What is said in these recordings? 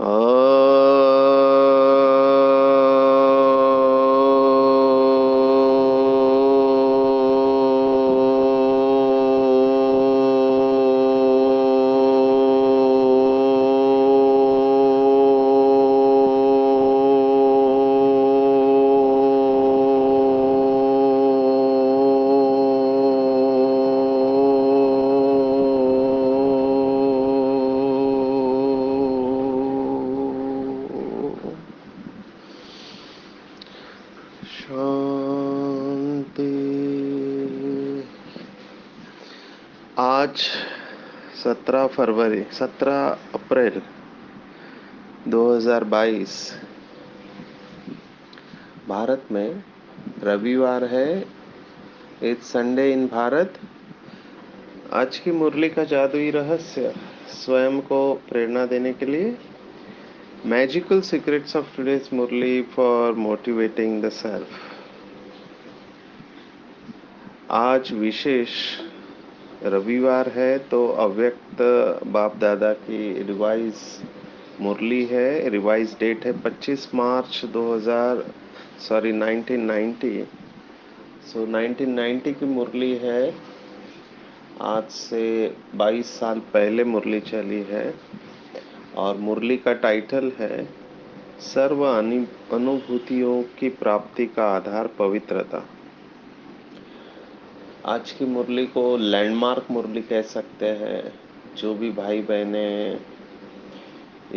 शांति। आज 17 अप्रैल 2022 भारत में रविवार है। इट्स संडे इन भारत। आज की मुरली का जादुई रहस्य स्वयं को प्रेरणा देने के लिए magical secrets of today's Murli for motivating the self. आज विशेष रविवार है तो अव्यक्त बाप दादा की रिवाइज मुरली है। रिवाइज डेट है 25 मार्च 1990। 1990 की मुरली है। आज से 22 साल पहले मुरली चली है और मुरली का टाइटल है सर्व अनुभूतियों की प्राप्ति का आधार पवित्रता। आज की मुरली को लैंडमार्क मुरली कह सकते हैं। जो भी भाई बहने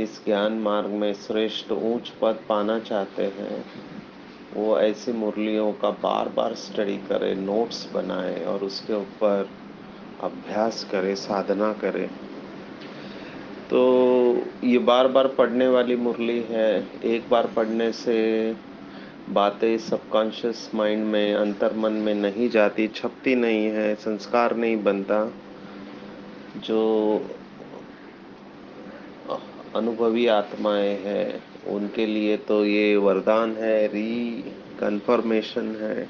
इस ज्ञान मार्ग में श्रेष्ठ ऊंच पद पाना चाहते हैं वो ऐसी मुरलियों का बार बार स्टडी करे, नोट्स बनाए और उसके ऊपर अभ्यास करे, साधना करे। तो ये बार बार पढ़ने वाली मुरली है। एक बार पढ़ने से बातें सबकॉन्शियस माइंड में, अंतर्मन में नहीं जाती, छपती नहीं है, संस्कार नहीं बनता। जो अनुभवी आत्माएं हैं उनके लिए तो ये वरदान है, कन्फर्मेशन है।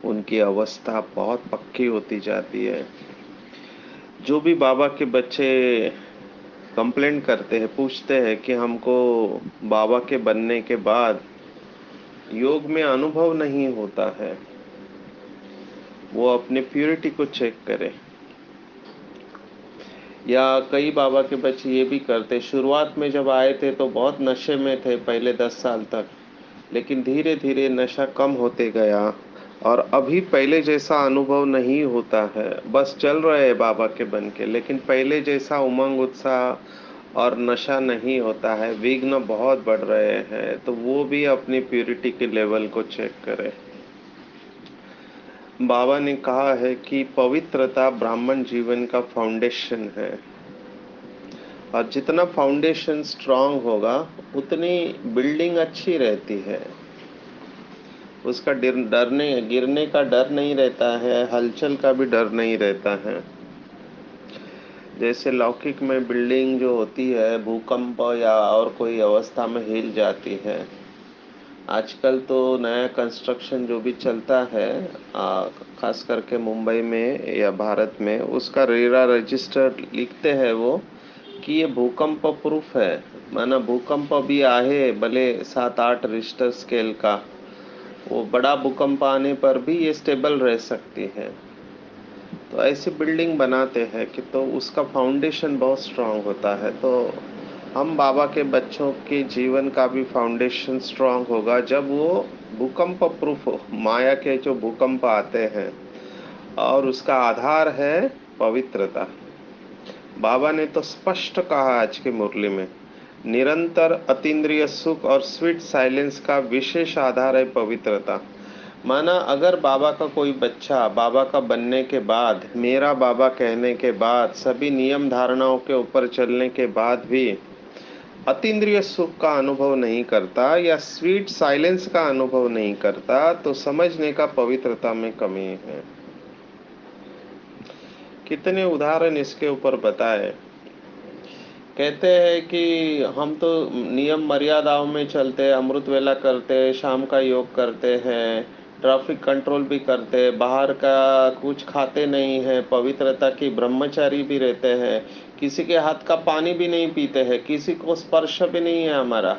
उनकी अवस्था बहुत पक्की होती जाती है। जो भी बाबा के बच्चे कंप्लेंट करते हैं, पूछते हैं कि हमको बाबा के बनने के बाद योग में अनुभव नहीं होता है, वो अपने प्योरिटी को चेक करें। या कई बाबा के बच्चे ये भी करते, शुरुआत में जब आए थे तो बहुत नशे में थे पहले 10 साल तक, लेकिन धीरे धीरे नशा कम होते गया और अभी पहले जैसा अनुभव नहीं होता है। बस चल रहे हैं बाबा के बन के, लेकिन पहले जैसा उमंग, उत्साह और नशा नहीं होता है। विघ्न बहुत बढ़ रहे हैं, तो वो भी अपनी प्योरिटी के लेवल को चेक करें। बाबा ने कहा है कि पवित्रता ब्राह्मण जीवन का फाउंडेशन है और जितना फाउंडेशन स्ट्रांग होगा उतनी बिल्डिंग अच्छी रहती है। उसका गिरने का डर नहीं रहता है, हलचल का भी डर नहीं रहता है। जैसे लौकिक में बिल्डिंग जो होती है भूकंप या और कोई अवस्था में हिल जाती है। आजकल तो नया कंस्ट्रक्शन जो भी चलता है, खास करके मुंबई में या भारत में, उसका रेरा रजिस्टर लिखते हैं वो कि ये भूकंप प्रूफ है। माना भूकंप भी आए भले 7-8 रिश्टर स्केल का, वो बड़ा भूकंप आने पर भी ये स्टेबल रह सकती है। तो ऐसी बिल्डिंग बनाते हैं कि तो उसका फाउंडेशन बहुत स्ट्रांग होता है। तो हम बाबा के बच्चों के जीवन का भी फाउंडेशन स्ट्रांग होगा जब वो भूकंप प्रूफ हो। माया के जो भूकंप आते हैं और उसका आधार है पवित्रता। बाबा ने तो स्पष्ट कहा आज की मुरली में, निरंतर अतीन्द्रिय सुख और स्वीट साइलेंस का विशेष आधार है पवित्रता। माना अगर बाबा का कोई बच्चा बाबा का बनने के बाद, मेरा बाबा कहने के बाद, सभी नियम धारणाओं के ऊपर चलने के बाद भी अतीन्द्रिय सुख का अनुभव नहीं करता या स्वीट साइलेंस का अनुभव नहीं करता, तो समझने का पवित्रता में कमी है। कितने उदाहरण इसके ऊपर बताए। कहते हैं कि हम तो नियम मर्यादाओं में चलते हैं, अमृत वेला करते हैं, शाम का योग करते हैं, ट्रैफिक कंट्रोल भी करते हैं, बाहर का कुछ खाते नहीं हैं, पवित्रता की ब्रह्मचारी भी रहते हैं, किसी के हाथ का पानी भी नहीं पीते हैं, किसी को स्पर्श भी नहीं है हमारा।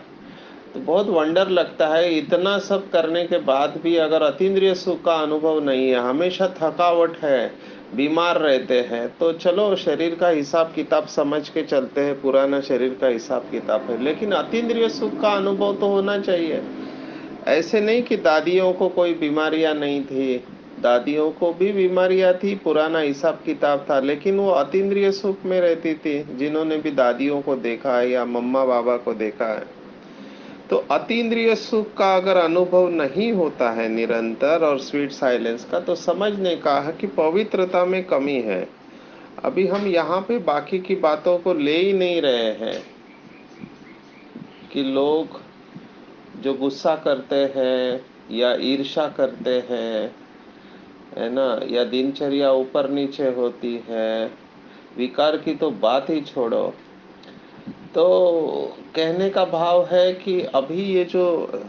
तो बहुत वंडर लगता है, इतना सब करने के बाद भी अगर अतीन्द्रिय सुख का अनुभव नहीं है, हमेशा थकावट है, बीमार रहते हैं, तो चलो शरीर का हिसाब किताब समझ के चलते हैं, पुराना शरीर का हिसाब किताब है, लेकिन अतीन्द्रिय सुख का अनुभव तो होना चाहिए। ऐसे नहीं कि दादियों को कोई बीमारियां नहीं थी, दादियों को भी बीमारियां थी, पुराना हिसाब किताब था, लेकिन वो अतीन्द्रिय सुख में रहती थी, जिन्होंने भी दादियों को देखा है या मम्मा बाबा को देखा है। तो अतीन्द्रिय सुख का अगर अनुभव नहीं होता है निरंतर और स्वीट साइलेंस का, तो समझने का है कि पवित्रता में कमी है। अभी हम यहाँ पे बाकी की बातों को ले ही नहीं रहे हैं कि लोग जो गुस्सा करते हैं या ईर्ष्या करते हैं, है ना, या दिनचर्या ऊपर नीचे होती है, विकार की तो बात ही छोड़ो। तो कहने का भाव है कि अभी ये जो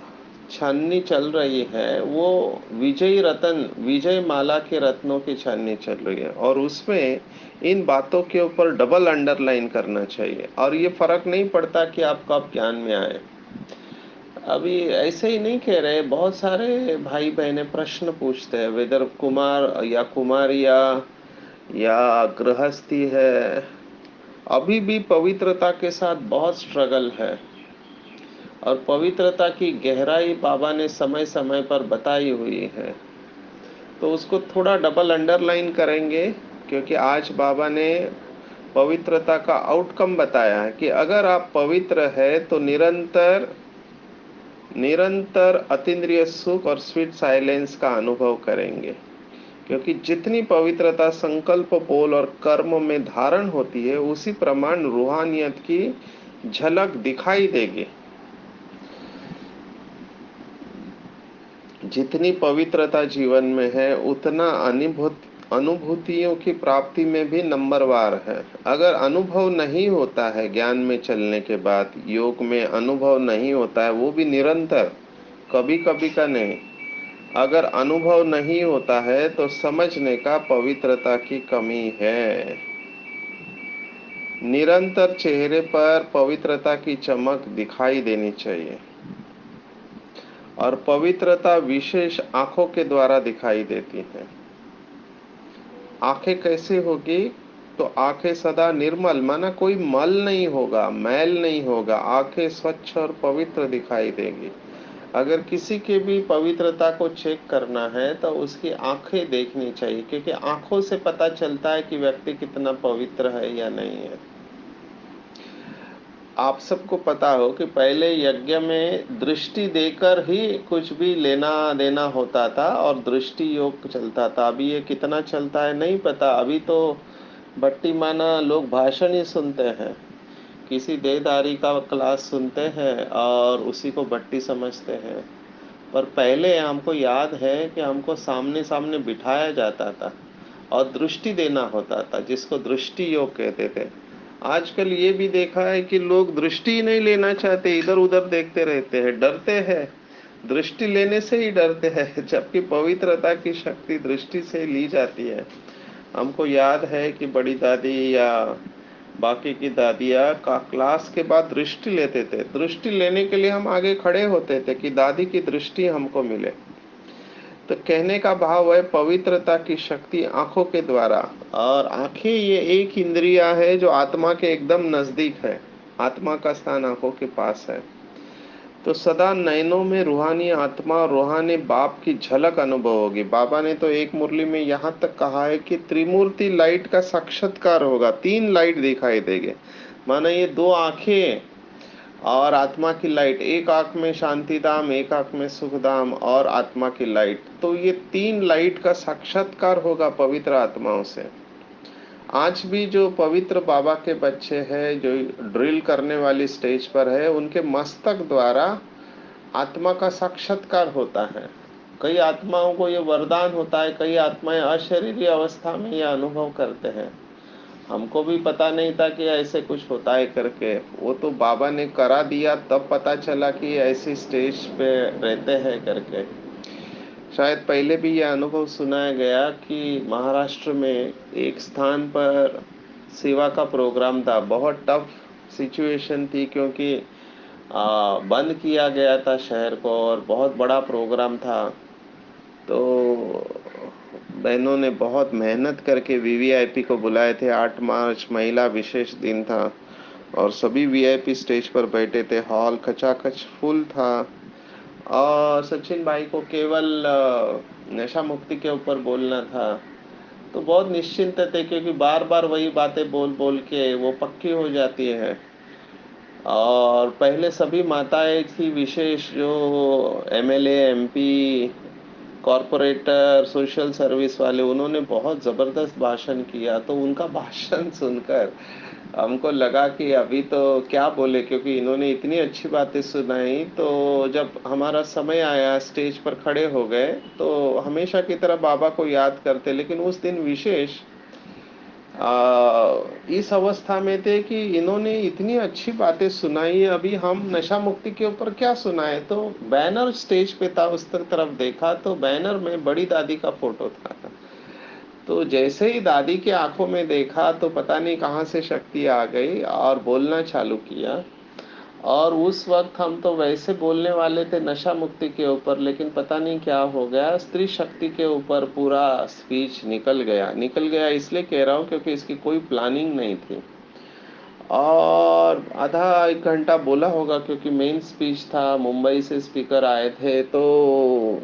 छाननी चल रही है वो विजय माला के रत्नों की छाननी चल रही है, और उसमें इन बातों के ऊपर डबल अंडरलाइन करना चाहिए। और ये फर्क नहीं पड़ता कि आप कब ज्ञान में आए। अभी ऐसे ही नहीं कह रहे, बहुत सारे भाई बहने प्रश्न पूछते हैं, वेदर कुमार या कुमारिया या गृहस्थी है, अभी भी पवित्रता के साथ बहुत स्ट्रगल है। और पवित्रता की गहराई बाबा ने समय समय पर बताई हुई है, तो उसको थोड़ा डबल अंडरलाइन करेंगे, क्योंकि आज बाबा ने पवित्रता का आउटकम बताया है कि अगर आप पवित्र है तो निरंतर निरंतर अतीन्द्रिय सुख और स्वीट साइलेंस का अनुभव करेंगे। क्योंकि जितनी पवित्रता संकल्प, बोल और कर्म में धारण होती है, उसी प्रमाण रूहानियत की झलक दिखाई देगी। जितनी पवित्रता जीवन में है, उतना अनुभूतियों की प्राप्ति में भी नंबरवार है। अगर अनुभव नहीं होता है, ज्ञान में चलने के बाद योग में अनुभव नहीं होता है, वो भी निरंतर, कभी कभी का नहीं, अगर अनुभव नहीं होता है तो समझने का पवित्रता की कमी है। निरंतर चेहरे पर पवित्रता की चमक दिखाई देनी चाहिए, और पवित्रता विशेष आंखों के द्वारा दिखाई देती है। आंखें कैसे होगी? तो आंखें सदा निर्मल, माना कोई मल नहीं होगा, मैल नहीं होगा, आंखें स्वच्छ और पवित्र दिखाई देगी। अगर किसी के भी पवित्रता को चेक करना है तो उसकी आंखें देखनी चाहिए, क्योंकि आंखों से पता चलता है कि व्यक्ति कितना पवित्र है या नहीं है। आप सबको पता हो कि पहले यज्ञ में दृष्टि देकर ही कुछ भी लेना देना होता था, और दृष्टि योग चलता था। अभी ये कितना चलता है नहीं पता। अभी तो भट्टी माना लोग भाषण ही सुनते हैं, किसी देहधारी का क्लास सुनते हैं और उसी को भट्टी समझते हैं। पर पहले हमको याद है कि हमको सामने सामने बिठाया जाता था और दृष्टि देना होता था, जिसको दृष्टि योग कहते थे। आजकल ये भी देखा है कि लोग दृष्टि ही नहीं लेना चाहते, इधर उधर देखते रहते हैं, डरते हैं, दृष्टि लेने से ही डरते हैं, जबकि पवित्रता की शक्ति दृष्टि से ली जाती है। हमको याद है कि बड़ी दादी या बाकी की दादियाँ का क्लास के बाद दृष्टि लेते थे। दृष्टि लेने के लिए हम आगे खड़े होते थे कि दादी की दृष्टि हमको मिले। तो कहने का भाव है पवित्रता की शक्ति आंखों के द्वारा, और आंखें ये एक इंद्रिया है जो आत्मा के एकदम नजदीक है। आत्मा का स्थान आंखों के पास है। तो सदा नयनों में रूहानी आत्मा और रूहानी बाप की झलक अनुभव होगी। बाबा ने तो एक मुरली में यहाँ तक कहा है कि त्रिमूर्ति लाइट का साक्षात्कार होगा, 3 लाइट दिखाई देंगे। माना ये 2 आंखें और आत्मा की लाइट, एक आंख में शांति धाम, एक आंख में सुख धाम और आत्मा की लाइट, तो ये 3 लाइट का साक्षात्कार होगा पवित्र आत्माओं से। आज भी जो पवित्र बाबा के बच्चे हैं जो ड्रिल करने वाली स्टेज पर है, उनके मस्तक द्वारा आत्मा का साक्षात्कार होता है। कई आत्माओं को ये वरदान होता है, कई आत्माएं अशरीरी अवस्था में यह अनुभव करते हैं। हमको भी पता नहीं था कि ऐसे कुछ होता है करके, वो तो बाबा ने करा दिया, तब पता चला कि ऐसी स्टेज पे रहते हैं करके। शायद पहले भी यह अनुभव सुनाया गया कि महाराष्ट्र में एक स्थान पर सेवा का प्रोग्राम था। बहुत टफ सिचुएशन थी, क्योंकि बंद किया गया था शहर को और बहुत बड़ा प्रोग्राम था। तो बहनों ने बहुत मेहनत करके वीवीआईपी को बुलाए थे। 8 मार्च महिला विशेष दिन था और सभी वीआईपी स्टेज पर बैठे थे। हॉल खचाखच फुल था और सचिन भाई को केवल नशा मुक्ति के ऊपर बोलना था। तो बहुत निश्चिंत थे, क्योंकि बार बार वही बातें बोल बोल के वो पक्की हो जाती है। और पहले सभी माताएं थी विशेष, जो MLA, MP, corporator, social service वाले, उन्होंने बहुत जबरदस्त भाषण किया। तो उनका भाषण सुनकर हमको लगा कि अभी तो क्या बोले, क्योंकि इन्होंने इतनी अच्छी बातें सुनाई। तो जब हमारा समय आया, स्टेज पर खड़े हो गए, तो हमेशा की तरह बाबा को याद करते, लेकिन उस दिन विशेष इस अवस्था में थे कि इन्होंने इतनी अच्छी बातें सुनाई। अभी हम नशा मुक्ति के ऊपर क्या सुनाए। तो बैनर स्टेज पे था, उस तरफ देखा तो बैनर में बड़ी दादी का फोटो था। तो जैसे ही दादी के आंखों में देखा तो पता नहीं कहाँ से शक्ति आ गई और बोलना चालू किया। और उस वक्त हम तो वैसे बोलने वाले थे नशा मुक्ति के ऊपर, लेकिन पता नहीं क्या हो गया, स्त्री शक्ति के ऊपर पूरा स्पीच निकल गया इसलिए कह रहा हूँ क्योंकि इसकी कोई प्लानिंग नहीं थी। और आधा एक घंटा बोला होगा, क्योंकि मेन स्पीच था, मुंबई से स्पीकर आए थे। तो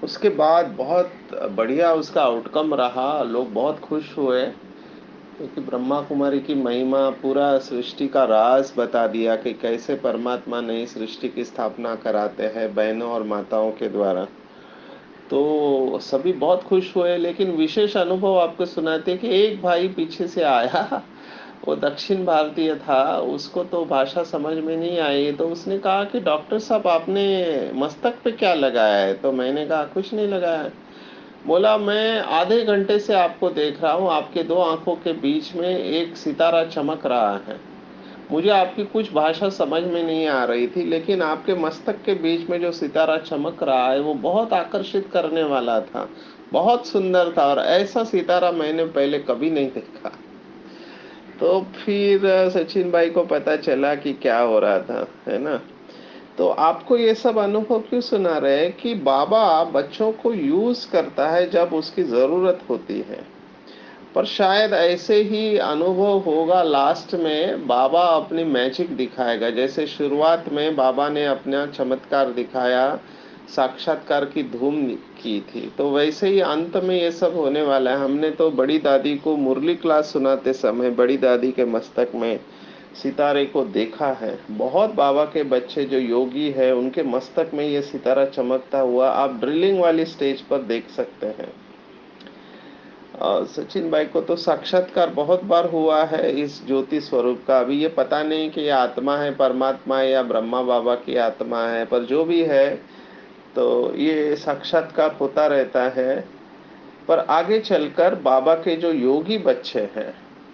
उसके बाद बहुत बढ़िया उसका आउटकम रहा, लोग बहुत खुश हुए, क्योंकि ब्रह्मा कुमारी की महिमा, पूरा सृष्टि का राज बता दिया कि कैसे परमात्मा नई सृष्टि की स्थापना कराते हैं बहनों और माताओं के द्वारा। तो सभी बहुत खुश हुए, लेकिन विशेष अनुभव आपको सुनाते हैं कि एक भाई पीछे से आया, वो दक्षिण भारतीय था, उसको तो भाषा समझ में नहीं आई। तो उसने कहा कि डॉक्टर साहब, आपने मस्तक पे क्या लगाया है। तो मैंने कहा कुछ नहीं लगाया है। बोला, मैं आधे घंटे से आपको देख रहा हूँ, आपके दो आंखों के बीच में एक सितारा चमक रहा है। मुझे आपकी कुछ भाषा समझ में नहीं आ रही थी, लेकिन आपके मस्तक के बीच में जो सितारा चमक रहा है वो बहुत आकर्षित करने वाला था, बहुत सुंदर था, और ऐसा सितारा मैंने पहले कभी नहीं देखा। तो फिर सचिन भाई को पता चला कि क्या हो रहा था, है ना। तो आपको ये सब अनुभव क्यों सुना रहे हैं कि बाबा बच्चों को यूज करता है जब उसकी जरूरत होती है। पर शायद ऐसे ही अनुभव होगा लास्ट में, बाबा अपनी मैजिक दिखाएगा। जैसे शुरुआत में बाबा ने अपना चमत्कार दिखाया, साक्षात्कार की धूम की थी, तो वैसे ही अंत में ये सब होने वाला है। हमने तो बड़ी दादी को मुरली क्लास सुनाते समय बड़ी दादी के मस्तक में सितारे को देखा है। बहुत बाबा के बच्चे जो योगी है, उनके मस्तक में ये सितारा चमकता हुआ आप ड्रिलिंग वाली स्टेज पर देख सकते हैं। सचिन भाई को तो साक्षात्कार बहुत बार हुआ है इस ज्योति स्वरूप का। अभी ये पता नहीं कि ये आत्मा है, परमात्मा है, या ब्रह्मा बाबा की आत्मा है, पर जो भी है, तो ये साक्षात्कार होता रहता है। पर आगे चलकर बाबा के जो योगी बच्चे हैं,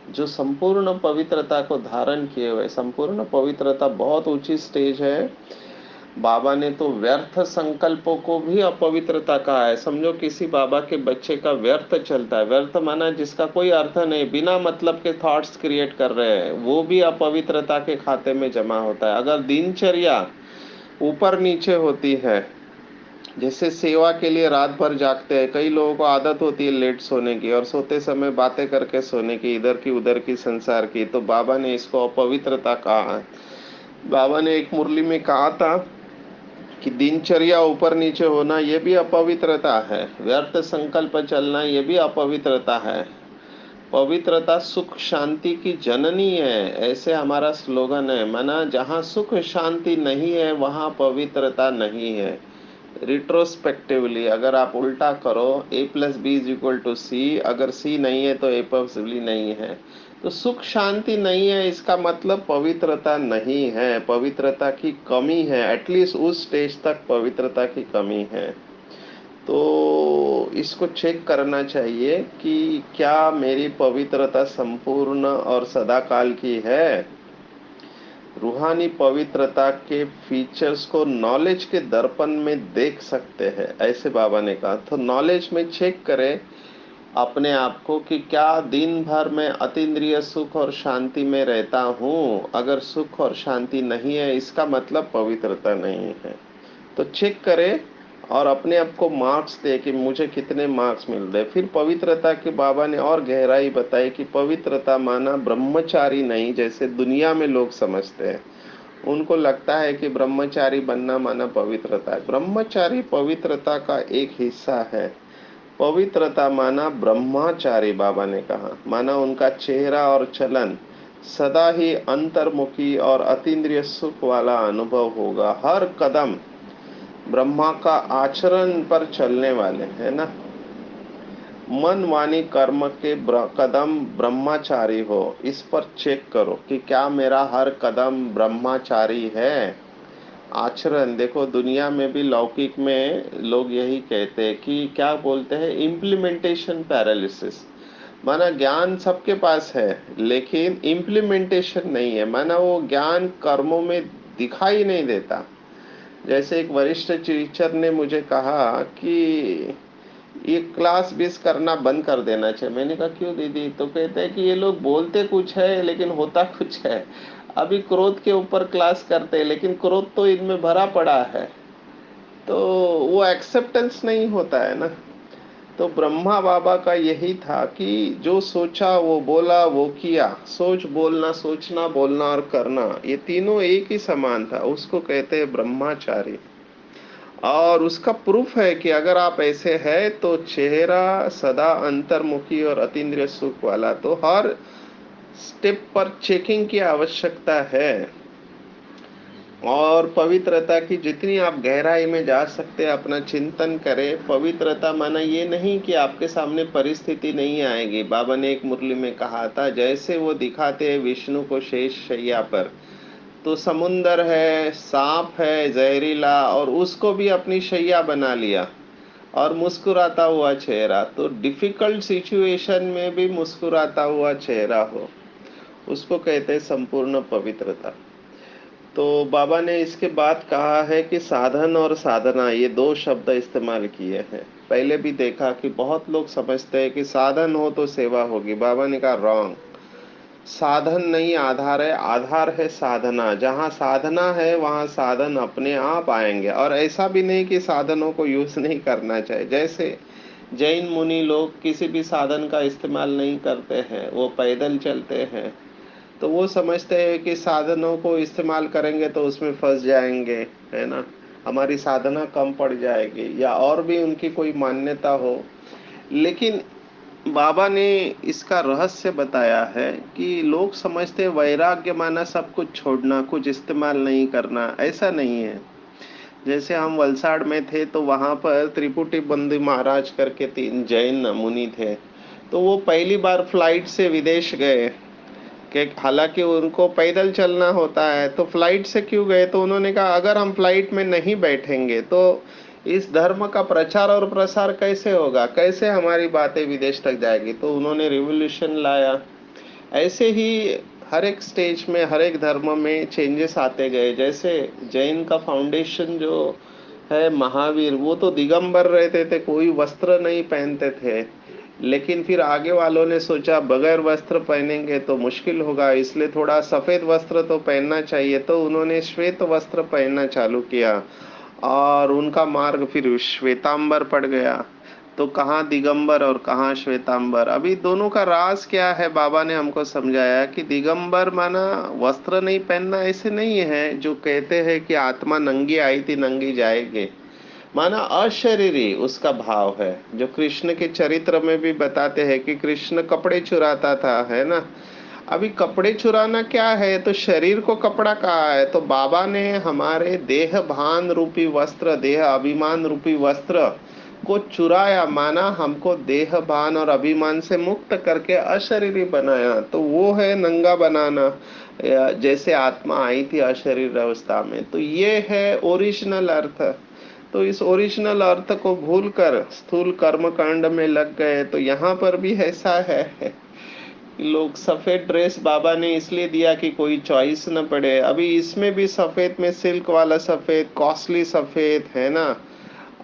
जो संपूर्ण पवित्रता को धारण किए हुए, संपूर्ण पवित्रता बहुत ऊंची स्टेज है। बाबा ने तो व्यर्थ संकल्पों को भी अपवित्रता कहा है। समझो किसी बाबा के बच्चे का व्यर्थ चलता है, व्यर्थ माना जिसका कोई अर्थ नहीं, बिना मतलब के थॉट्स क्रिएट कर रहे हैं, वो भी अपवित्रता के खाते में जमा होता है। अगर दिनचर्या ऊपर नीचे होती है, जैसे सेवा के लिए रात भर जागते हैं, कई लोगों को आदत होती है लेट सोने की और सोते समय बातें करके सोने की, इधर की उधर की संसार की, तो बाबा ने इसको अपवित्रता कहा है। बाबा ने एक मुरली में कहा था कि दिनचर्या ऊपर नीचे होना ये भी अपवित्रता है, व्यर्थ संकल्प चलना ये भी अपवित्रता है। पवित्रता सुख शांति की जननी है, ऐसे हमारा स्लोगन है। माना जहाँ सुख शांति नहीं है वहाँ पवित्रता नहीं है। रिट्रोस्पेक्टिवली अगर आप उल्टा करो, a+b=c, अगर c नहीं है तो a पॉसिबली नहीं है। तो सुख शांति नहीं है, इसका मतलब पवित्रता नहीं है, पवित्रता की कमी है, एटलीस्ट उस स्टेज तक पवित्रता की कमी है। तो इसको चेक करना चाहिए कि क्या मेरी पवित्रता संपूर्ण और सदाकाल की है। रूहानी पवित्रता के फीचर्स को नॉलेज के दर्पण में देख सकते हैं, ऐसे बाबा ने कहा। तो नॉलेज में चेक करें अपने आप को कि क्या दिन भर में अतीन्द्रिय सुख और शांति में रहता हूँ। अगर सुख और शांति नहीं है, इसका मतलब पवित्रता नहीं है। तो चेक करें और अपने आप को मार्क्स दे कि मुझे कितने मार्क्स मिल रहे। फिर पवित्रता के बाबा ने और गहराई बताई कि पवित्रता माना ब्रह्मचारी नहीं, जैसे दुनिया में लोग समझते हैं। उनको लगता है कि ब्रह्मचारी बनना माना पवित्रता है। ब्रह्मचारी पवित्रता का एक हिस्सा है। पवित्रता माना ब्रह्मचारी, बाबा ने कहा, माना उनका चेहरा और चलन सदा ही अंतर्मुखी और अतीन्द्रिय सुख वाला अनुभव होगा। हर कदम ब्रह्मा का आचरण पर चलने वाले, है ना। मन वाणी कर्म के कदम ब्रह्मचारी हो। इस पर चेक करो कि क्या मेरा हर कदम ब्रह्मचारी है। आचरण देखो, दुनिया में भी लौकिक में लोग यही कहते हैं कि क्या बोलते हैं, इम्प्लीमेंटेशन पैरालिसिस। माना ज्ञान सबके पास है लेकिन इम्प्लीमेंटेशन नहीं है, माना वो ज्ञान कर्मों में दिखाई नहीं देता। जैसे एक वरिष्ठ टीचर ने मुझे कहा कि ये क्लास मिस करना बंद कर देना चाहिए। मैंने कहा क्यों दीदी? तो कहते हैं कि ये लोग बोलते कुछ है लेकिन होता कुछ है। अभी क्रोध के ऊपर क्लास करते हैं लेकिन क्रोध तो इनमें भरा पड़ा है, तो वो एक्सेप्टेंस नहीं होता है ना। तो ब्रह्मा बाबा का यही था कि जो सोचा वो बोला वो किया। सोच बोलना, सोचना बोलना और करना, ये तीनों एक ही समान था। उसको कहते हैं ब्रह्मचारी। और उसका प्रूफ है कि अगर आप ऐसे है तो चेहरा सदा अंतर्मुखी और अतीन्द्रिय सुख वाला। तो हर स्टेप पर चेकिंग की आवश्यकता है। और पवित्रता की जितनी आप गहराई में जा सकते हैं अपना चिंतन करें। पवित्रता माना ये नहीं कि आपके सामने परिस्थिति नहीं आएगी। बाबा ने एक मुरली में कहा था, जैसे वो दिखाते हैं विष्णु को शेष शैया पर, तो समुंदर है, सांप है जहरीला, और उसको भी अपनी शैया बना लिया और मुस्कुराता हुआ चेहरा। तो डिफिकल्ट सिचुएशन में भी मुस्कुराता हुआ चेहरा हो, उसको कहते हैं संपूर्ण पवित्रता। तो बाबा ने इसके बाद कहा है कि साधन और साधना, ये दो शब्द इस्तेमाल किए हैं। पहले भी देखा कि बहुत लोग समझते हैं कि साधन हो तो सेवा होगी। बाबा ने कहा रॉन्ग। साधन नहीं आधार है, आधार है साधना। जहाँ साधना है वहाँ साधन अपने आप आएंगे। और ऐसा भी नहीं कि साधनों को यूज नहीं करना चाहिए। जैसे जैन मुनि लोग किसी भी साधन का इस्तेमाल नहीं करते हैं, वो पैदल चलते हैं। तो वो समझते हैं कि साधनों को इस्तेमाल करेंगे तो उसमें फंस जाएंगे, है ना, हमारी साधना कम पड़ जाएगी, या और भी उनकी कोई मान्यता हो। लेकिन बाबा ने इसका रहस्य बताया है कि लोग समझते हैं वैराग्य माना सब कुछ छोड़ना, कुछ इस्तेमाल नहीं करना। ऐसा नहीं है। जैसे हम वलसाड़ में थे तो वहां पर त्रिपुटी बंदी महाराज करके 3 जैन मुनि थे। तो वो पहली बार फ्लाइट से विदेश गए, कि हालांकि उनको पैदल चलना होता है। तो फ्लाइट से क्यों गए? तो उन्होंने कहा अगर हम फ्लाइट में नहीं बैठेंगे तो इस धर्म का प्रचार और प्रसार कैसे होगा, कैसे हमारी बातें विदेश तक जाएगी। तो उन्होंने रिवोल्यूशन लाया। ऐसे ही हर एक स्टेज में, हर एक धर्म में चेंजेस आते गए। जैसे जैन का फाउंडेशन जो है महावीर, वो तो दिगंबर रहते थे, कोई वस्त्र नहीं पहनते थे। लेकिन फिर आगे वालों ने सोचा बगैर वस्त्र पहनेंगे तो मुश्किल होगा, इसलिए थोड़ा सफेद वस्त्र तो पहनना चाहिए। तो उन्होंने श्वेत वस्त्र पहनना चालू किया और उनका मार्ग फिर श्वेतांबर पड़ गया। तो कहाँ दिगंबर और कहाँ श्वेतांबर? अभी दोनों का राज क्या है बाबा ने हमको समझाया कि दिगंबर माना वस्त्र नहीं पहनना, ऐसे नहीं है जो कहते हैं कि आत्मा नंगी आई थी नंगी जाएगी। माना अशरीरी उसका भाव है, जो कृष्ण के चरित्र में भी बताते हैं कि कृष्ण कपड़े चुराता था, है ना। अभी कपड़े चुराना क्या है? तो शरीर को कपड़ा कहा है। तो बाबा ने हमारे देह भान रूपी वस्त्र, देह अभिमान रूपी वस्त्र को चुराया, माना हमको देह भान और अभिमान से मुक्त करके अशरीरी बनाया। तो वो है नंगा बनाना, जैसे आत्मा आई थी अशरीर अवस्था में। तो ये है ओरिजिनल अर्थ। तो इस ओरिजिनल अर्थ को भूलकर स्थूल कर्म कांड में लग गए। तो यहाँ पर भी ऐसा है लोग सफेद ड्रेस बाबा ने इसलिए दिया कि कोई चॉइस न पड़े। अभी इसमें भी सफेद में सिल्क वाला सफेद, कॉस्टली सफेद है ना,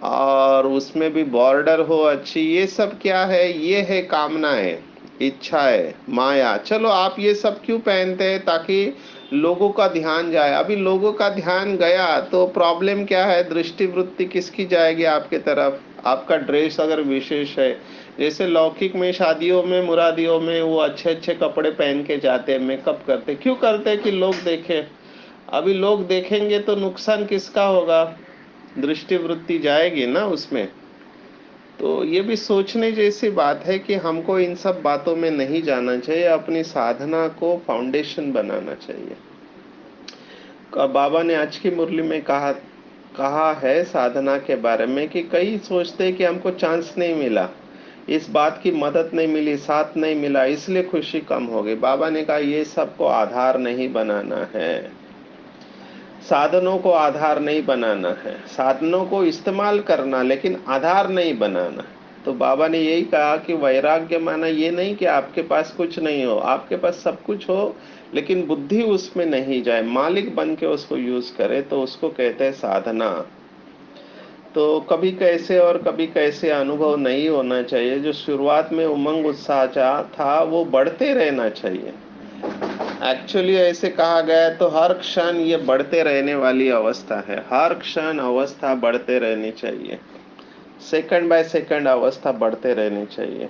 और उसमें भी बॉर्डर हो अच्छी, ये सब क्या है? ये है कामनाएं, इच्छा है, माया। चलो आप ये सब क्यों पहनते हैं? ताकि लोगों का ध्यान जाए। अभी लोगों का ध्यान गया तो प्रॉब्लम क्या है? दृष्टि वृत्ति किसकी जाएगी आपके तरफ? आपका ड्रेस अगर विशेष है, जैसे लौकिक में शादियों में मुरादियों में वो अच्छे अच्छे कपड़े पहन के जाते हैं, मेकअप करते, क्यों करते हैं? कि लोग देखें। अभी लोग देखेंगे तो नुकसान किसका होगा? दृष्टि वृत्ति जाएगी ना उसमें। तो ये भी सोचने जैसी बात है कि हमको इन सब बातों में नहीं जाना चाहिए, अपनी साधना को फाउंडेशन बनाना चाहिए। बाबा ने आज की मुरली में कहा कहा है साधना के बारे में कि कई सोचते हैं कि हमको चांस नहीं मिला, इस बात की मदद नहीं मिली, साथ नहीं मिला, इसलिए खुशी कम हो गई। बाबा ने कहा ये सबको आधार नहीं बनाना है, साधनों को आधार नहीं बनाना है, साधनों को इस्तेमाल करना लेकिन आधार नहीं बनाना। तो बाबा ने यही कहा कि वैराग्य माना ये नहीं कि आपके पास कुछ नहीं हो, आपके पास सब कुछ हो लेकिन बुद्धि उसमें नहीं जाए, मालिक बन के उसको यूज करे, तो उसको कहते हैं साधना। तो कभी कैसे और कभी कैसे अनुभव नहीं होना चाहिए। जो शुरुआत में उमंग उत्साह था वो बढ़ते रहना चाहिए। एक्चुअली ऐसे कहा गया है तो हर क्षण ये बढ़ते रहने वाली अवस्था है, हर क्षण अवस्था बढ़ते रहनी चाहिए, सेकंड बाय सेकंड अवस्था बढ़ते रहनी चाहिए।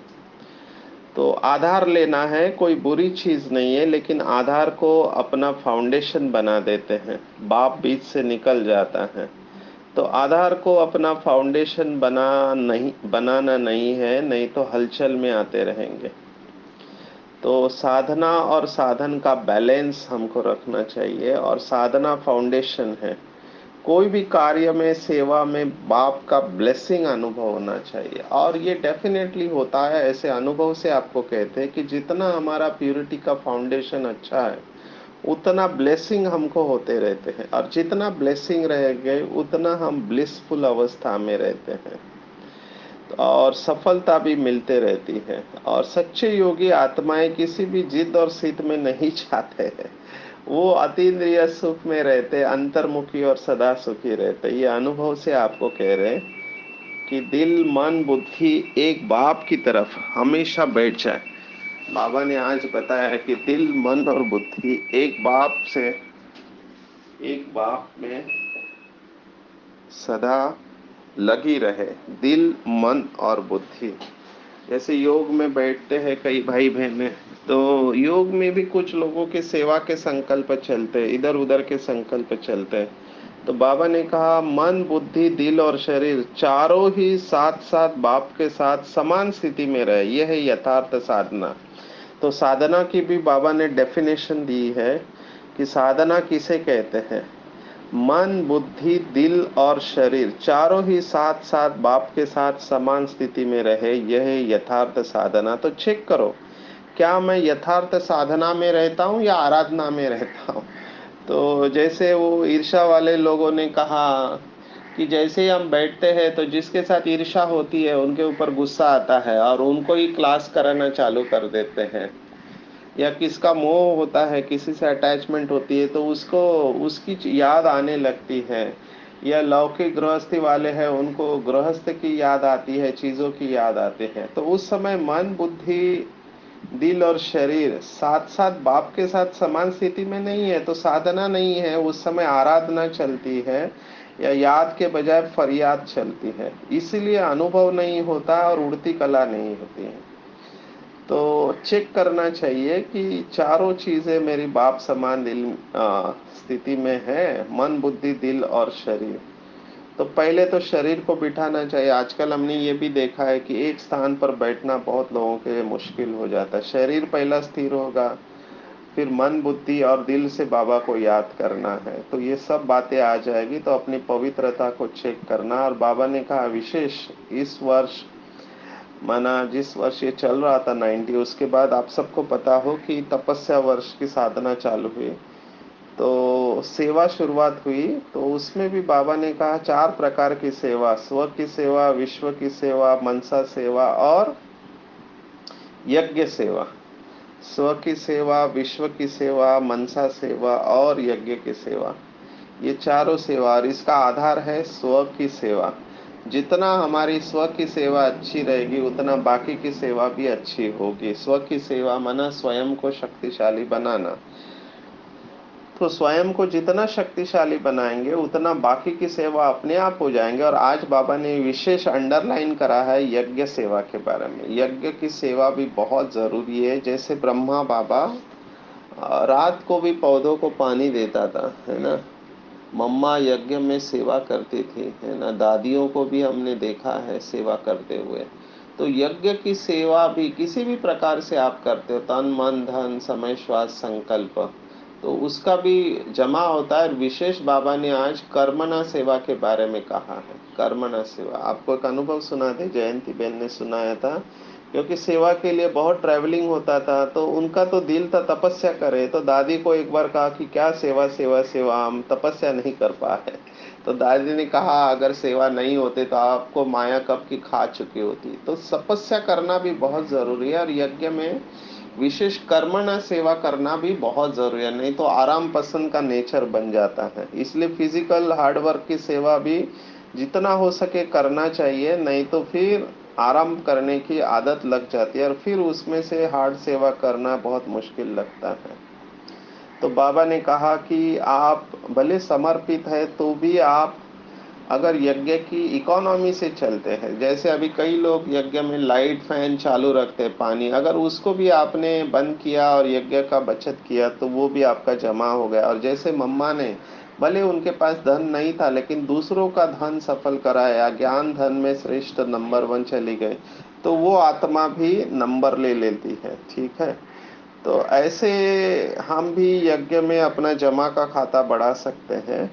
तो आधार लेना है कोई बुरी चीज नहीं है, लेकिन आधार को अपना फाउंडेशन बना देते हैं, बाप बीच से निकल जाता है। तो आधार को अपना फाउंडेशन बनाना नहीं है, नहीं तो हलचल में आते रहेंगे। तो साधना और साधन का बैलेंस हमको रखना चाहिए, और साधना फाउंडेशन है। कोई भी कार्य में, सेवा में बाप का ब्लेसिंग अनुभव होना चाहिए, और ये डेफिनेटली होता है। ऐसे अनुभव से आपको कहते हैं कि जितना हमारा प्यूरिटी का फाउंडेशन अच्छा है उतना ब्लेसिंग हमको होते रहते हैं, और जितना ब्लेसिंग रहेंगे उतना हम ब्लिसफुल अवस्था में रहते हैं, और सफलता भी मिलते रहती है। और सच्चे योगी आत्माएं किसी भी जिद और सिद्ध में नहीं चाहते हैं, वो अतीन्द्रिय सुख में रहते, अंतर्मुखी और सदा सुखी रहते। ये अनुभव से आपको कह रहे हैं कि दिल मन बुद्धि एक बाप की तरफ हमेशा बैठ जाए। बाबा ने आज बताया है कि दिल मन और बुद्धि एक बाप में सदा लगी रहे, दिल मन और बुद्धि। जैसे योग में बैठते हैं कई भाई बहने, तो योग में भी कुछ लोगों के सेवा के संकल्प चलते हैं, इधर उधर के संकल्प चलते हैं। तो बाबा ने कहा मन बुद्धि दिल और शरीर चारों ही साथ साथ बाप के साथ समान स्थिति में रहे, यह है यथार्थ साधना। तो साधना की भी बाबा ने डेफिनेशन दी है कि साधना किसे कहते हैं? मन बुद्धि दिल और शरीर चारों ही साथ साथ बाप के साथ समान स्थिति में रहे, यह है यथार्थ साधना। तो चेक करो, क्या मैं यथार्थ साधना में रहता हूँ या आराधना में रहता हूँ? तो जैसे वो ईर्ष्या वाले लोगों ने कहा कि जैसे ही हम बैठते हैं तो जिसके साथ ईर्ष्या होती है उनके ऊपर गुस्सा आता है और उनको ही क्लास कराना चालू कर देते हैं। या किसका मोह होता है, किसी से अटैचमेंट होती है तो उसको उसकी याद आने लगती है। या लौकिक गृहस्थी वाले हैं उनको गृहस्थ की याद आती है, चीजों की याद आते हैं। तो उस समय मन बुद्धि दिल और शरीर साथ साथ बाप के साथ समान स्थिति में नहीं है, तो साधना नहीं है, उस समय आराधना चलती है, या याद के बजाय फरियाद चलती है। इसीलिए अनुभव नहीं होता और उड़ती कला नहीं होती है। तो चेक करना चाहिए कि चारों चीजें मेरी बाप समान दिल स्थिति में है, मन बुद्धि दिल और शरीर। तो पहले तो शरीर को बिठाना चाहिए। आजकल हमने ये भी देखा है कि एक स्थान पर बैठना बहुत लोगों के लिए मुश्किल हो जाता है। शरीर पहला स्थिर होगा, फिर मन बुद्धि और दिल से बाबा को याद करना है, तो ये सब बातें आ जाएगी। तो अपनी पवित्रता को चेक करना। और बाबा ने कहा विशेष इस वर्ष, माना जिस वर्ष ये चल रहा था 90, उसके बाद आप सबको पता हो कि तपस्या वर्ष की साधना चालू हुई, तो सेवा शुरुआत हुई। तो उसमें भी बाबा ने कहा 4 प्रकार की सेवा, स्व की सेवा, विश्व की सेवा, मनसा सेवा और यज्ञ सेवा। स्व की सेवा, विश्व की सेवा, मनसा सेवा और यज्ञ की सेवा, ये चारों सेवा, और इसका आधार है स्व की सेवा। जितना हमारी स्व की सेवा अच्छी रहेगी उतना बाकी की सेवा भी अच्छी होगी। स्व की सेवा माना स्वयं को शक्तिशाली बनाना। तो स्वयं को जितना शक्तिशाली बनाएंगे उतना बाकी की सेवा अपने आप हो जाएंगे। और आज बाबा ने विशेष अंडरलाइन करा है यज्ञ सेवा के बारे में। यज्ञ की सेवा भी बहुत जरूरी है। जैसे ब्रह्मा बाबा रात को भी पौधों को पानी देता था, है ना। मम्मा यज्ञ में सेवा करती थी, है ना। दादियों को भी हमने देखा है सेवा करते हुए। तो यज्ञ की सेवा भी किसी भी प्रकार से आप करते हो, तन मन धन समय श्वास संकल्प, तो उसका भी जमा होता है। विशेष बाबा ने आज कर्मणा सेवा के बारे में कहा है। कर्मणा सेवा, आपको एक अनुभव सुना दे, जयंती बहन ने सुनाया था। क्योंकि सेवा के लिए बहुत ट्रैवलिंग होता था, तो उनका तो दिल था तपस्या करे। तो दादी को एक बार कहा कि क्या सेवा सेवा सेवा, हम तपस्या नहीं कर पाए। तो दादी ने कहा अगर सेवा नहीं होते तो आपको माया कब की खा चुकी होती। तो तपस्या करना भी बहुत जरूरी है, और यज्ञ में विशेष कर्मणा सेवा करना भी बहुत जरूरी है। नहीं तो आराम पसंद का नेचर बन जाता है। इसलिए फिजिकल हार्डवर्क की सेवा भी जितना हो सके करना चाहिए, नहीं तो फिर आराम करने की आदत लग जाती है और फिर उसमें से हार्ड सेवा करना बहुत मुश्किल लगता है। तो बाबा ने कहा कि आप भले समर्पित है तो भी आप अगर यज्ञ की इकोनॉमी से चलते हैं, जैसे अभी कई लोग यज्ञ में लाइट फैन चालू रखते हैं, पानी अगर उसको भी आपने बंद किया और यज्ञ का बचत किया तो वो भी आपका जमा हो गया। और जैसे मम्मा ने, भले उनके पास धन नहीं था लेकिन दूसरों का धन सफल कराया, ज्ञान धन में श्रेष्ठ नंबर 1 चली गई, तो वो आत्मा भी नंबर ले लेती है। ठीक है। तो ऐसे हम भी यज्ञ में अपना जमा का खाता बढ़ा सकते हैं।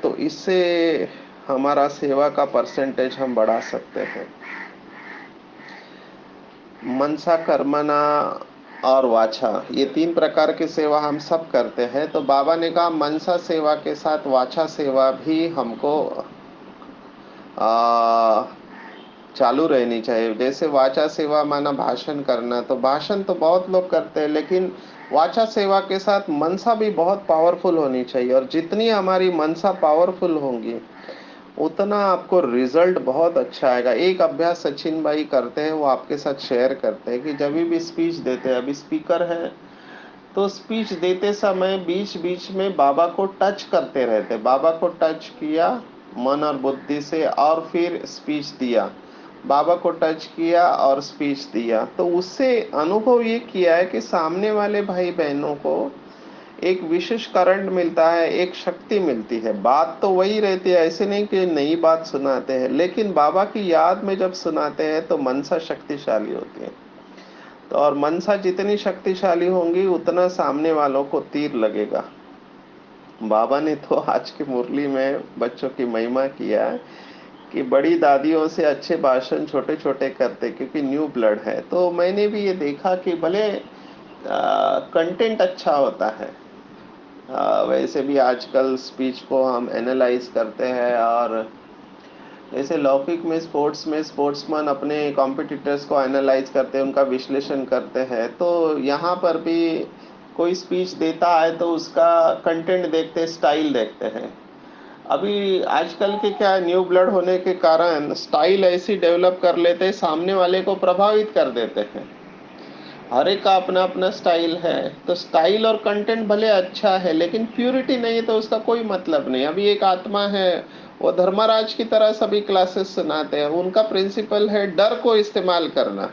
तो इससे हमारा सेवा का परसेंटेज हम बढ़ा सकते हैं। मनसा कर्मणा और वाचा, ये 3 प्रकार की सेवा हम सब करते हैं। तो बाबा ने कहा मनसा सेवा के साथ वाचा सेवा भी हमको आ, चालू रहनी चाहिए। जैसे वाचा सेवा माना भाषण करना, तो भाषण तो बहुत लोग करते हैं, लेकिन वाचा सेवा के साथ मनसा भी बहुत पावरफुल होनी चाहिए। और जितनी हमारी मनसा पावरफुल होंगी उतना आपको रिजल्ट बहुत अच्छा आएगा। एक अभ्यास सचिन भाई करते हैं, वो आपके साथ शेयर करते हैं कि जब भी स्पीच देते हैं, अभी स्पीकर है तो स्पीच देते समय बीच बीच में बाबा को टच करते रहते। बाबा को टच किया मन और बुद्धि से और फिर स्पीच दिया, बाबा को टच किया और स्पीच दिया। तो उससे अनुभव ये किया है कि सामने वाले भाई बहनों को एक विशेष करंट मिलता है, एक शक्ति मिलती है। बात तो वही रहती है, ऐसे नहीं कि नई बात सुनाते हैं, लेकिन बाबा की याद में जब सुनाते हैं तो मनसा शक्तिशाली होती है। तो और मनसा जितनी शक्तिशाली होंगी उतना सामने वालों को तीर लगेगा। बाबा ने तो आज की मुरली में बच्चों की महिमा किया है कि बड़ी दादियों से अच्छे भाषण छोटे छोटे करते, क्योंकि न्यू ब्लड है। तो मैंने भी ये देखा कि भले कंटेंट अच्छा होता है, वैसे भी आजकल स्पीच को हम एनालाइज करते हैं। और जैसे लौकिक में स्पोर्ट्स में स्पोर्ट्समैन अपने कॉम्पिटिटर्स को एनालाइज करते हैं, उनका विश्लेषण करते हैं, तो यहाँ पर भी कोई स्पीच देता है तो उसका कंटेंट देखते हैं, स्टाइल देखते हैं। अभी आजकल के क्या न्यू ब्लड होने के कारण स्टाइल ऐसी डेवलप कर लेते हैं, सामने वाले को प्रभावित कर देते हैं। हर एक का अपना अपना स्टाइल है। तो स्टाइल और कंटेंट भले अच्छा है लेकिन प्यूरिटी नहीं है तो उसका कोई मतलब नहीं। अभी एक आत्मा है, वो धर्मराज की तरह सभी क्लासेस सुनाते हैं, उनका प्रिंसिपल है डर को इस्तेमाल करना।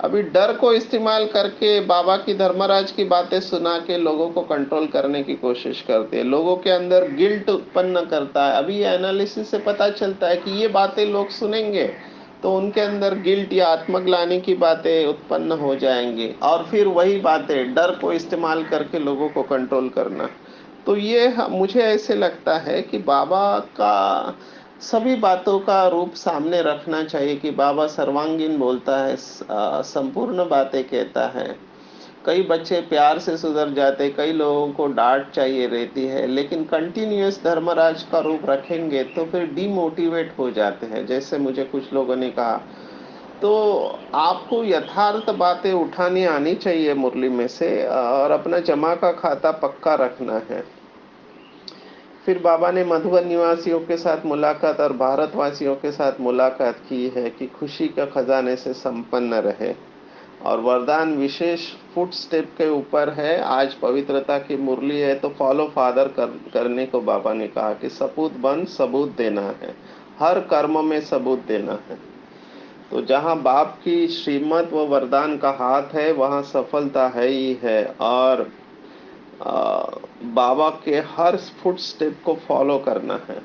अभी डर को इस्तेमाल करके बाबा की धर्मराज की बातें सुना के लोगों को कंट्रोल करने की कोशिश करते हैं, लोगों के अंदर गिल्ट उत्पन्न करता है। अभी ये एनालिसिस से पता चलता है कि ये बातें लोग सुनेंगे तो उनके अंदर गिल्ट या आत्मग्लानि की बातें उत्पन्न हो जाएंगी, और फिर वही बातें डर को इस्तेमाल करके लोगों को कंट्रोल करना। तो ये मुझे ऐसे लगता है कि बाबा का सभी बातों का रूप सामने रखना चाहिए कि बाबा सर्वांगीण बोलता है, संपूर्ण बातें कहता है। कई बच्चे प्यार से सुधर जाते, कई लोगों को डांट चाहिए रहती है, लेकिन कंटिन्यूअस धर्मराज का रूप रखेंगे तो फिर डिमोटिवेट हो जाते हैं। जैसे मुझे कुछ लोगों ने कहा तो आपको यथार्थ बातें उठानी आनी चाहिए मुरली में से, और अपना जमा का खाता पक्का रखना है। फिर बाबा ने मधुबन निवासियों के साथ मुलाकात और भारतवासियों के साथ मुलाकात की है कि खुशी का खजाने से संपन्न रहे, और वरदान विशेष फुट स्टेप के ऊपर है। आज पवित्रता की मुरली है, तो फॉलो फादर करने को बाबा ने कहा कि सपूत बन सबूत देना है, हर कर्म में सबूत देना है। तो जहाँ बाप की श्रीमत व वरदान का हाथ है, वहाँ सफलता है ही है। और बाबा के हर फुट स्टेप को फॉलो करना है।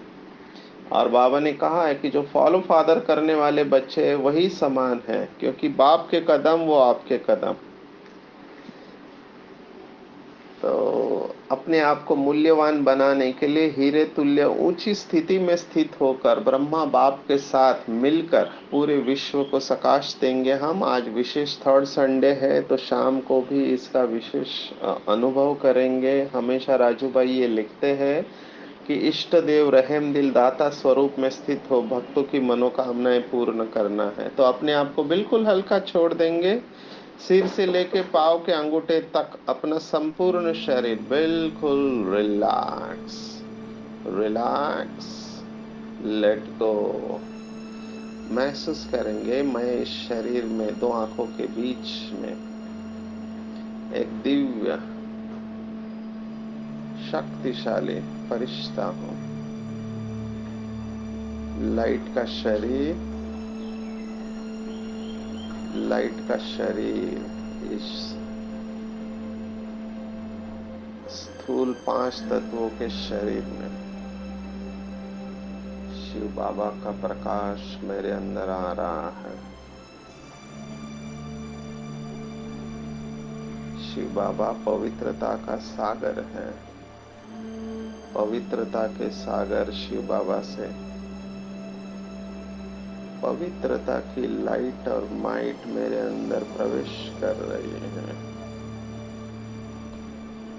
और बाबा ने कहा है कि जो फॉलो फादर करने वाले बच्चे हैं वही समान है, क्योंकि बाप के कदम वो आपके कदम। तो अपने आप को मूल्यवान बनाने के लिए हीरे तुल्य ऊंची स्थिति में स्थित होकर ब्रह्मा बाप के साथ मिलकर पूरे विश्व को प्रकाश देंगे हम। आज विशेष थर्ड संडे है, तो शाम को भी इसका विशेष अनुभव करेंगे। हमेशा राजू भाई ये लिखते हैं कि इष्ट देव रहम दिल दाता स्वरूप में स्थित हो, भक्तों की मनोकामनाएं पूर्ण करना है। तो अपने आप को बिल्कुल हल्का छोड़ देंगे, सिर से लेके पाँव के अंगूठे तक अपना संपूर्ण शरीर बिल्कुल रिलैक्स रिलैक्स, लेट गो। महसूस करेंगे मैं इस शरीर में दो आंखों के बीच में एक दिव्य शक्तिशाली फरिश्ता हूँ। लाइट का शरीर, लाइट का शरीर इस स्थूल 5 तत्वों के शरीर में शिव बाबा का प्रकाश मेरे अंदर आ रहा है। शिव बाबा पवित्रता का सागर है। पवित्रता के सागर शिव बाबा से पवित्रता की लाइट और माइट मेरे अंदर प्रवेश कर रही है।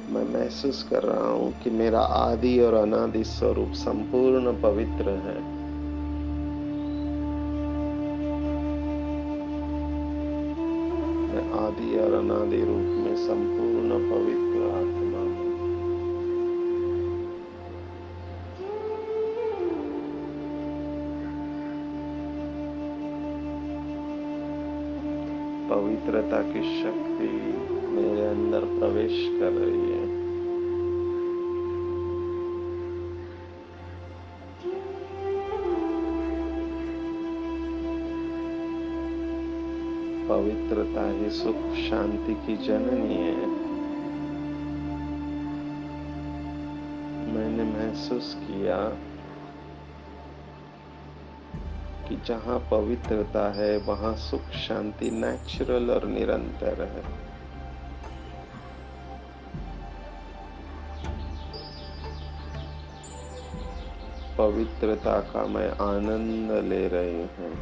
मैं महसूस कर रहा हूं कि मेरा आदि और अनादि स्वरूप संपूर्ण पवित्र है। मैं आदि और अनादि रूप में संपूर्ण पवित्र आत्मा हूं। पवित्रता की शक्ति मेरे अंदर प्रवेश कर रही है। पवित्रता ही सुख शांति की जननी है। मैंने महसूस किया कि जहाँ पवित्रता है वहाँ सुख शांति नेचुरल और निरंतर है। पवित्रता का मैं आनंद ले रही हूँ।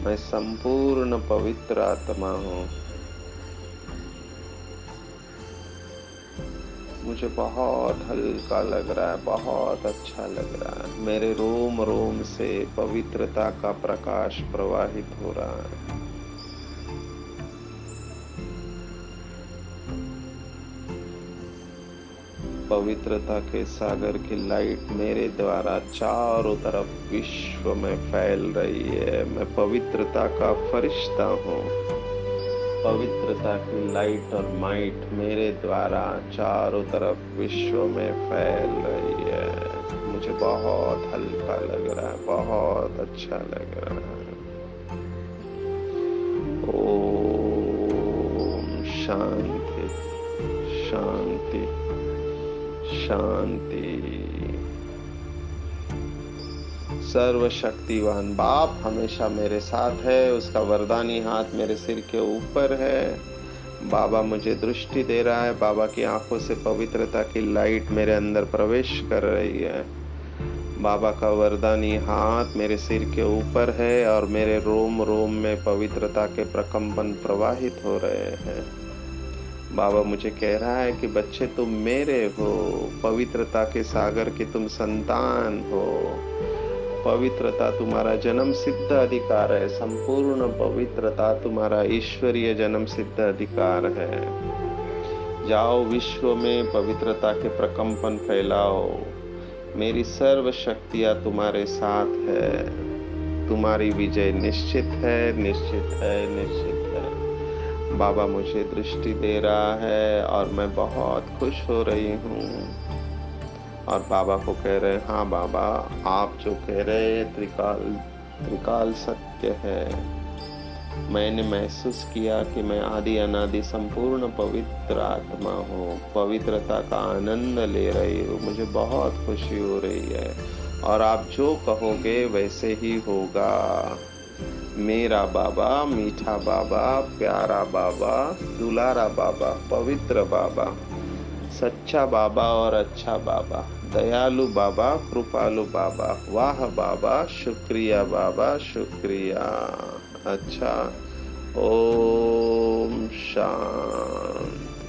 मैं संपूर्ण पवित्र आत्मा हूँ। मुझे बहुत हल्का लग रहा है, बहुत अच्छा लग रहा है। मेरे रोम रोम से पवित्रता का प्रकाश प्रवाहित हो रहा है। पवित्रता के सागर की लाइट मेरे द्वारा चारों तरफ विश्व में फैल रही है। मैं पवित्रता का फरिश्ता हूँ। पवित्रता की लाइट और माइट मेरे द्वारा चारों तरफ विश्व में फैल रही है। मुझे बहुत हल्का लग रहा है, बहुत अच्छा लग रहा है। ओम शांति शांति शांति। सर्वशक्तिवान बाप हमेशा मेरे साथ है। उसका वरदानी हाथ मेरे सिर के ऊपर है। बाबा मुझे दृष्टि दे रहा है। बाबा की आंखों से पवित्रता की लाइट मेरे अंदर प्रवेश कर रही है। बाबा का वरदानी हाथ मेरे सिर के ऊपर है और मेरे रोम रोम में पवित्रता के प्रकंपन प्रवाहित हो रहे हैं। बाबा मुझे कह रहा है कि बच्चे तुम मेरे हो, पवित्रता के सागर की तुम संतान हो। पवित्रता तुम्हारा जन्म सिद्ध अधिकार है। संपूर्ण पवित्रता तुम्हारा ईश्वरीय जन्म सिद्ध अधिकार है। जाओ विश्व में पवित्रता के प्रकंपन फैलाओ। मेरी सर्व शक्तियां तुम्हारे साथ है। तुम्हारी विजय निश्चित है, निश्चित है, निश्चित है। बाबा मुझे दृष्टि दे रहा है और मैं बहुत खुश हो रही हूँ। और बाबा को कह रहे हैं, हाँ बाबा, आप जो कह रहे हैं त्रिकाल सत्य है। मैंने महसूस किया कि मैं आदि अनादि संपूर्ण पवित्र आत्मा हूँ, पवित्रता का आनंद ले रही हूँ। मुझे बहुत खुशी हो रही है और आप जो कहोगे वैसे ही होगा। मेरा बाबा, मीठा बाबा, प्यारा बाबा, दुलारा बाबा, पवित्र बाबा, सच्चा बाबा और अच्छा बाबा, दयालु बाबा, कृपालु बाबा, वाह बाबा, शुक्रिया बाबा, शुक्रिया। अच्छा, ओम शांति।